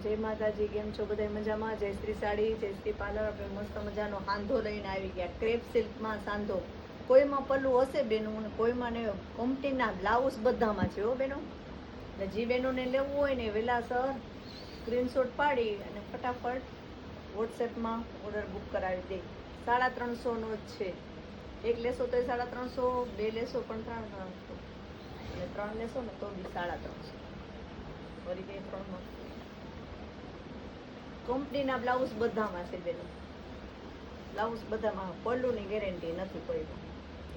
જય માતાજી. કેમ છો બધા? મજામાં? જય શ્રી સાડી, જય શ્રી પાર્લર. આપણે મસ્ત મજાનો સાંધો લઈને આવી ગયા. ક્રેપ સિલ્કમાં સાંધો. કોઈમાં પલ્લું હશે બેનું અને કોઈમાં ને કંપનીના બ્લાઉઝ બધામાં છે હો બેનો. એટલે જે બેનોને લેવું હોય ને વહેલાસર સ્ક્રીનશોટ પાડી અને ફટાફટ વોટ્સએપમાં ઓર્ડર બુક કરાવી દે. 350નો જ છે. એક લેશો તો 350, બે લેશો પણ 350, અને 3 લેશો ને તો બી 350. ફરી બે 3માં કંપનીના બ્લાઉઝ બધામાં છે બેનો. બ્લાઉઝ બધામાં, પલ્લુની ગેરંટી નથી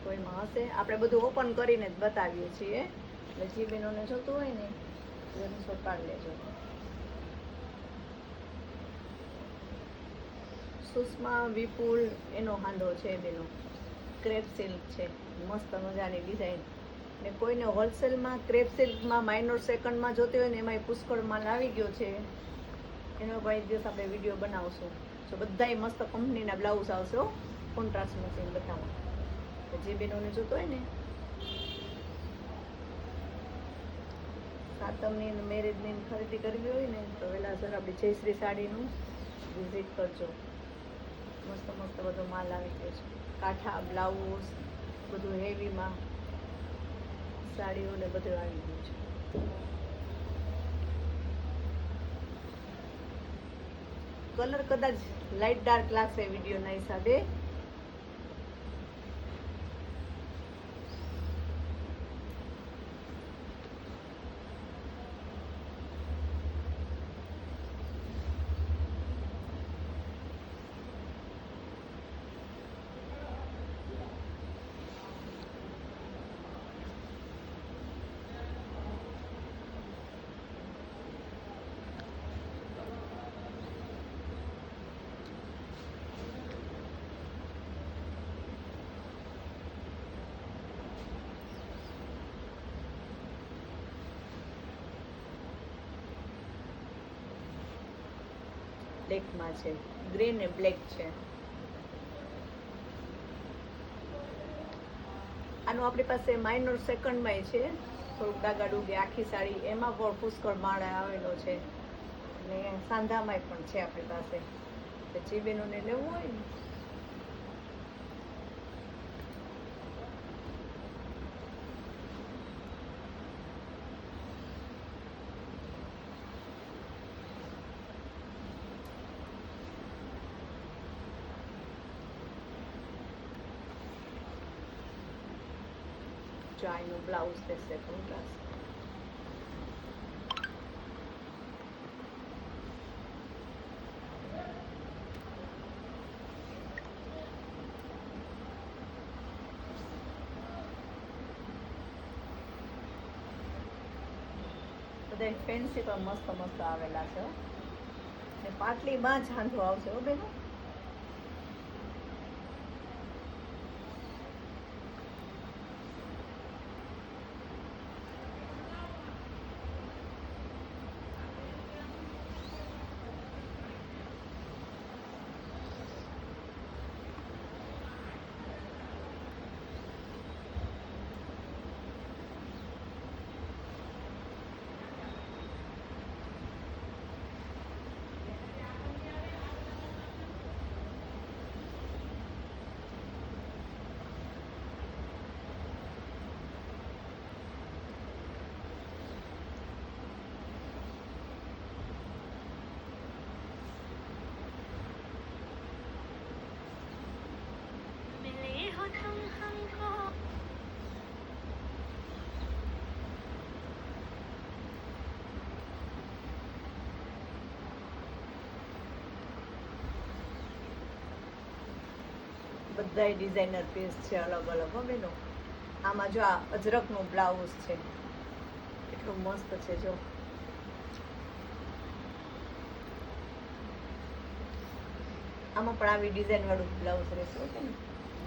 કોઈમાં હશે. આપણે બધું ઓપન કરીને જ બતાવીએ છીએ. એટલે જે બેનોને જોતું હોય ને સ્ક્રીનશોટ પાડી લેજો. સુષ્મા વિપુલ એનો હાંધો છે બેનો. ક્રેપ સિલ્ક છે, મસ્ત મજાની ડિઝાઇન. ને કોઈને હોલસેલમાં ક્રેપ સિલ્કમાં માઇનોર સેકન્ડમાં જોતી હોય ને એમાંય પુષ્કળ માલ આવી ગયો છે. એનો કોઈ દિવસ આપણે વિડીયો બનાવશું. તો બધાય મસ્ત કંપનીના બ્લાઉઝ આવશે, કોન્ટ્રાસ્ટ મશીન બધામાં. તો જે બેનોને જોતો હોય ને, સાતમની મેરેજની ખરીદી કરવી હોય ને તો વહેલાસર આપણી જયશ્રી સાડીનું વિઝિટ કરજો. મસ્ત મસ્ત બધો માલ આવી ગયો છે. કાંઠા બ્લાઉઝ બધું હેવીમાં સાડીઓ ને બધું આવી ગયું છે. કલર કદાચ લાઇટ ડાર્ક લાગશે વિડીયોના હિસાબે. બ્લેકમાં છે, ગ્રીન ને બ્લેક છે. આનું આપણી પાસે માઇનોર સેકન્ડમાં છે, થોડુંક ડાગા ડૂગે આખી સાડી, એમાં પણ પુષ્કળ માળ આવેલો છે. અને સાંધામાંય પણ છે આપણી પાસે. જે બેનોને લેવું હોય ને જો આનું બ્લાઉઝ થશે કોન્ટ્રાસ્ટ. બધા ફેન્સી પણ મસ્ત મસ્ત આવેલા છે. ને પાટલીમાં જ હાંધો આવશે હો બેનો. બધાય ડિઝાઇનર પીસ છે અલગ અલગ હો બેનો. આમાં જો આ અજરકનું બ્લાઉઝ છે, એટલું મસ્ત છે. જો આમાં પણ આવી ડિઝાઇન વાળું બ્લાઉઝ રહેશે કે ને,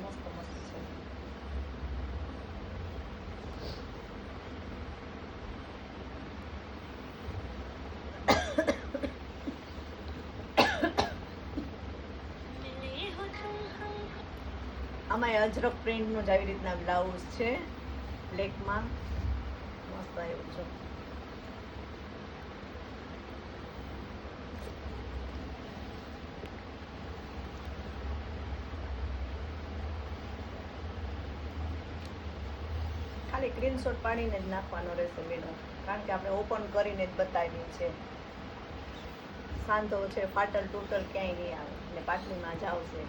મસ્ત મસ્ત છે. આમાં અજરક પ્રિન્ટનું જ આવી રીતના બ્લાઉઝ છે, બ્લેકમાં મસ્ત આવ્યું છે. ખાલી સ્ક્રીનશોટ પાડીને જ નાખવાનો રહેશે બેનો, કારણ કે આપણે ઓપન કરીને જ બતાવીએ છે. સાંધો છે ફાટલ તૂટલ ક્યાંય નહીં આવે, એટલે પાટલીમાં જ આવશે.